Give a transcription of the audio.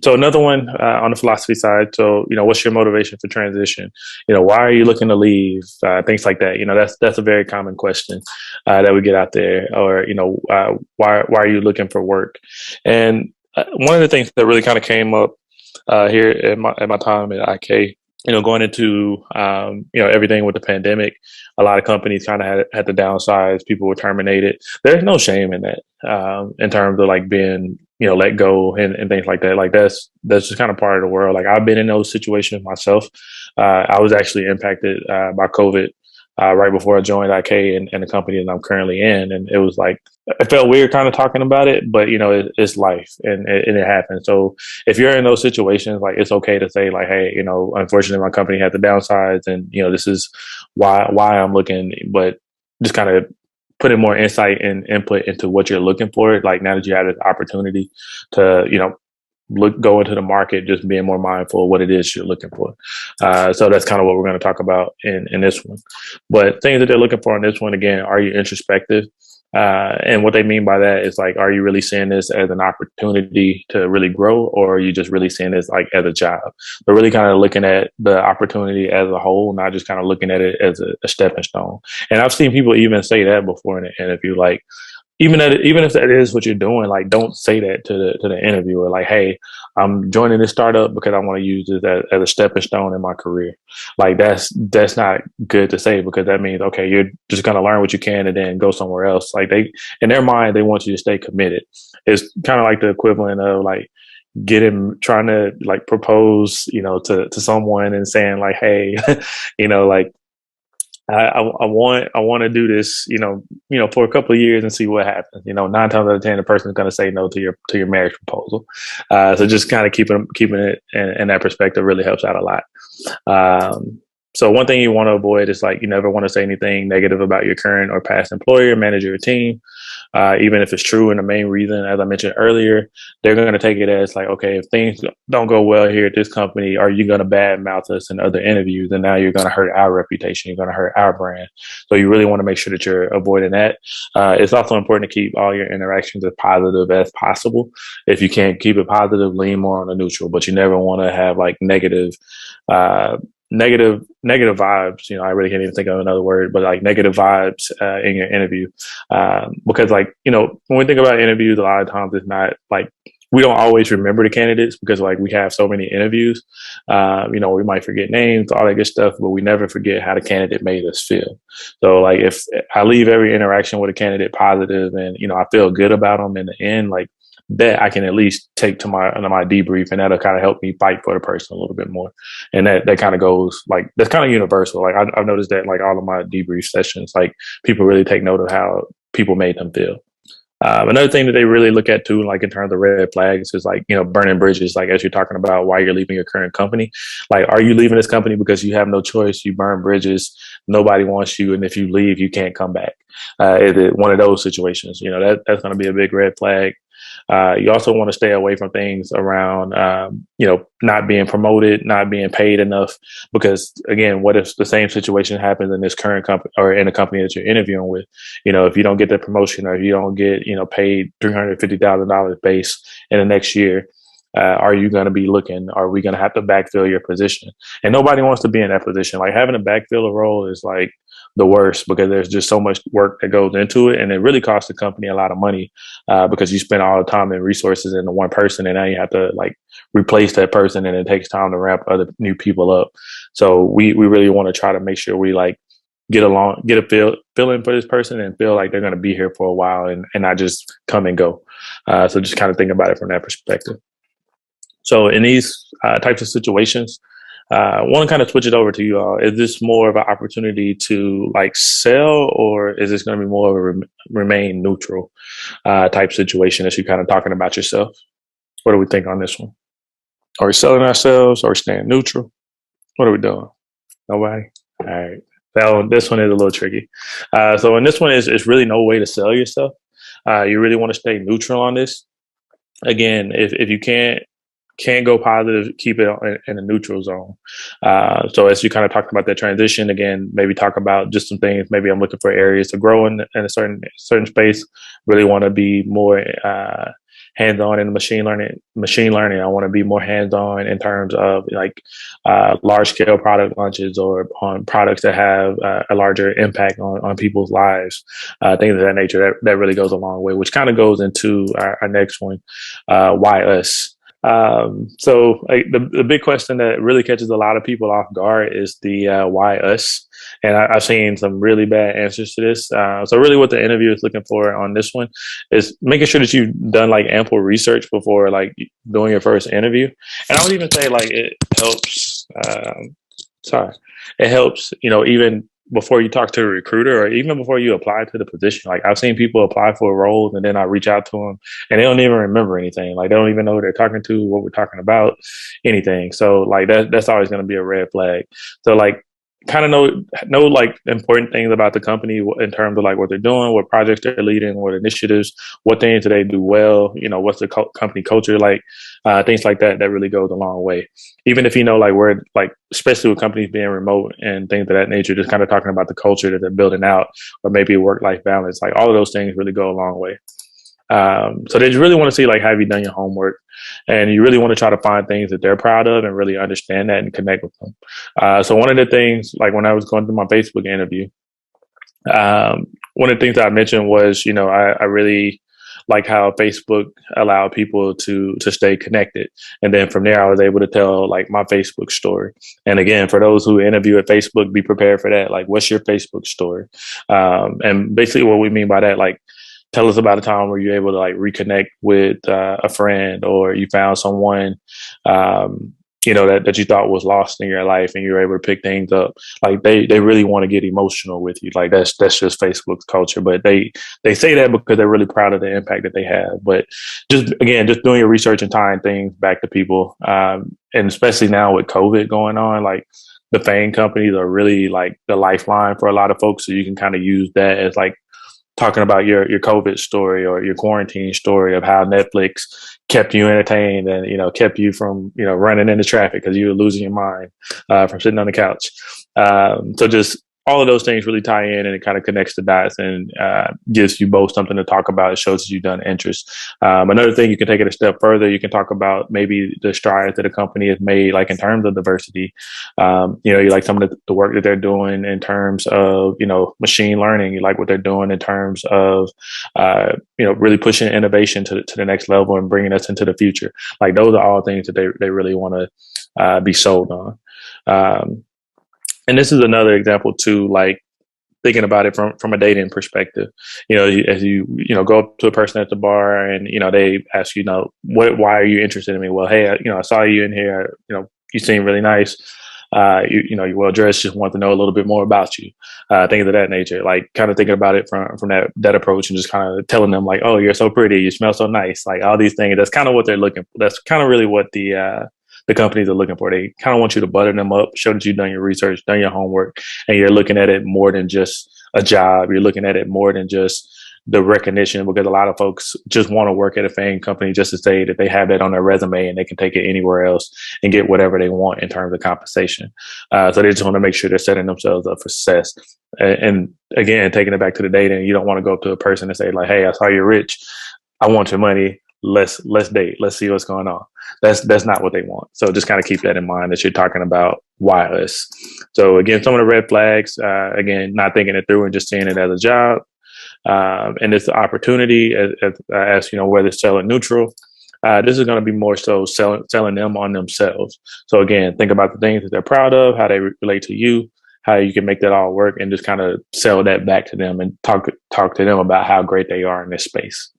So another one on the philosophy side. So, what's your motivation for transition? Why are you looking to leave? Things like that. That's a very common question that we get out there. Or, why are you looking for work? And one of the things that really kind of came up here at my time at IK, going into everything with the pandemic, a lot of companies kind of had to downsize. People were terminated. There's no shame in that, in terms of like being let go and things like that. Like that's just kind of part of the world. Like I've been in those situations myself. I was actually impacted by COVID right before I joined IK and the company that I'm currently in, and it was like it felt weird kind of talking about it, but it's life and it happens. So if you're in those situations, like it's okay to say like, hey, unfortunately my company had to downsize, and this is why I'm looking, but just kind of putting more insight and input into what you're looking for. Like now that you have this opportunity to go into the market, just being more mindful of what it is you're looking for. So that's kind of what we're going to talk about in this one. But things that they're looking for in this one, again, are you introspective? And what they mean by that is like, are you really seeing this as an opportunity to really grow, or are you just really seeing this like as a job? But really kind of looking at the opportunity as a whole, not just kind of looking at it as a stepping stone. And I've seen people even say that before in an interview, like, even if that is what you're doing, like don't say that to the interviewer. Like, hey, I'm joining this startup because I want to use this as a stepping stone in my career. Like that's not good to say, because that means okay, you're just gonna learn what you can and then go somewhere else. Like in their mind, they want you to stay committed. It's kind of like the equivalent of like trying to like propose, to someone and saying like, hey, like I want to do this, for a couple of years and see what happens. 9 times out of 10, the person is going to say no to your marriage proposal. So just kind of keeping it in that perspective really helps out a lot. So one thing you want to avoid is like you never want to say anything negative about your current or past employer, manager, or team, even if it's true. And the main reason, as I mentioned earlier, they're going to take it as like, okay, if things don't go well here at this company, are you going to badmouth us in other interviews? And now you're going to hurt our reputation. You're going to hurt our brand. So you really want to make sure that you're avoiding that. It's also important to keep all your interactions as positive as possible. If you can't keep it positive, lean more on the neutral, but you never want to have like negative vibes. I really can't even think of another word, but like negative vibes in your interview, because like when we think about interviews, a lot of times it's not like we don't always remember the candidates because like we have so many interviews. We might forget names, all that good stuff, but we never forget how the candidate made us feel. So like if I leave every interaction with a candidate positive and I feel good about them in the end, like that I can at least take to my debrief, and that'll kind of help me fight for the person a little bit more. And that kind of goes like, that's kind of universal. Like I've noticed that like all of my debrief sessions, like people really take note of how people made them feel. Another thing that they really look at too, like in terms of red flags, is like, burning bridges. Like as you're talking about why you're leaving your current company, like, are you leaving this company because you have no choice? You burn bridges. Nobody wants you. And if you leave, you can't come back. Is it one of those situations? That's going to be a big red flag. You also want to stay away from things around, not being promoted, not being paid enough, because again, what if the same situation happens in this current company or in a company that you're interviewing with? If you don't get the promotion, or if you don't get, paid $350,000 base in the next year, are you going to be looking? Are we going to have to backfill your position? And nobody wants to be in that position. Like having to backfill a role is like the worst, because there's just so much work that goes into it, and it really costs the company a lot of money, because you spend all the time and resources into one person, and now you have to like replace that person, and it takes time to ramp other new people up. So we really want to try to make sure we like get a feel in for this person and feel like they're going to be here for a while, and not just come and go. So just kind of think about it from that perspective. So in these types of situations, I want to kind of switch it over to you all. Is this more of an opportunity to like sell, or is this going to be more of a remain neutral type situation as you're kind of talking about yourself? What do we think on this one? Are we selling ourselves or staying neutral? What are we doing? Nobody? All right. This one is a little tricky. So in this one, it's really no way to sell yourself. You really want to stay neutral on this. Again, if you can't go positive, keep it in a neutral zone. So as you kind of talked about that transition, again, maybe talk about just some things. Maybe I'm looking for areas to grow in a certain space. Really want to be more hands-on in machine learning. I want to be more hands-on in terms of like large-scale product launches or on products that have a larger impact on people's lives, things of that nature. That really goes a long way, which kind of goes into our next one, why us? So like, the big question that really catches a lot of people off guard is the why us? And I've seen some really bad answers to this. So really what the interviewer is looking for on this one is making sure that you've done like ample research before like doing your first interview. And I would even say like it helps, sorry, it helps, even before you talk to a recruiter or even before you apply to the position. Like I've seen people apply for a role and then I reach out to them and they don't even remember anything. Like they don't even know who they're talking to, what we're talking about, anything. So like that's always going to be a red flag. So like kind of know like important things about the company in terms of like what they're doing, what projects they're leading, what initiatives, what things do they do well, what's the company culture like, things like that really goes a long way. Even if like we're like, especially with companies being remote and things of that nature, just kind of talking about the culture that they're building out, or maybe work-life balance, like all of those things really go a long way. So they just really want to see like, have you done your homework? And you really want to try to find things that they're proud of and really understand that and connect with them. So one of the things, like when I was going through my Facebook interview, one of the things that I mentioned was, I really like how Facebook allowed people to stay connected. And then from there, I was able to tell like my Facebook story. And again, for those who interview at Facebook, be prepared for that. Like, what's your Facebook story? And basically what we mean by that, like, tell us about a time where you're able to like reconnect with a friend, or you found someone, that you thought was lost in your life and you're able to pick things up. Like they really want to get emotional with you. Like that's just Facebook's culture, but they say that because they're really proud of the impact that they have. But just doing your research and tying things back to people. And especially now with COVID going on, like the Faang companies are really like the lifeline for a lot of folks. So you can kind of use that as like talking about your COVID story or your quarantine story of how Netflix kept you entertained and, kept you from, running into traffic because you were losing your mind from sitting on the couch. So just all of those things really tie in, and it kind of connects the dots and gives you both something to talk about. It shows that you've done interest. Another thing, you can take it a step further. You can talk about maybe the strides that a company has made, like in terms of diversity. You like some of the work that they're doing in terms of, machine learning. You like what they're doing in terms of, really pushing innovation to the next level and bringing us into the future. Like those are all things that they really want to be sold on. And this is another example too, like thinking about it from a dating perspective. As you go up to a person at the bar and, they ask you, why are you interested in me? Well, hey, I saw you in here, you seem really nice. You're well dressed, just want to know a little bit more about you, things of that nature. Like kind of thinking about it from that approach and just kind of telling them like, oh, you're so pretty, you smell so nice, like all these things. That's kind of what they're looking for. That's kind of really what the companies are looking for. They kind of want you to butter them up, show that you've done your research, done your homework, and you're looking at it more than just a job. You're looking at it more than just the recognition, because a lot of folks just want to work at a Faang company just to say that they have that on their resume and they can take it anywhere else and get whatever they want in terms of compensation. So they just want to make sure they're setting themselves up for success. And again, taking it back to the dating, you don't want to go up to a person and say like, hey, I saw you're rich, I want your money. Let's date. Let's see what's going on. That's not what they want. So just kind of keep that in mind as you're talking about why us. So again, some of the red flags, again, not thinking it through and just seeing it as a job. And it's the opportunity as whether it's selling neutral. This is going to be more so selling them on themselves. So again, think about the things that they're proud of, how they relate to you, how you can make that all work, and just kind of sell that back to them and talk to them about how great they are in this space.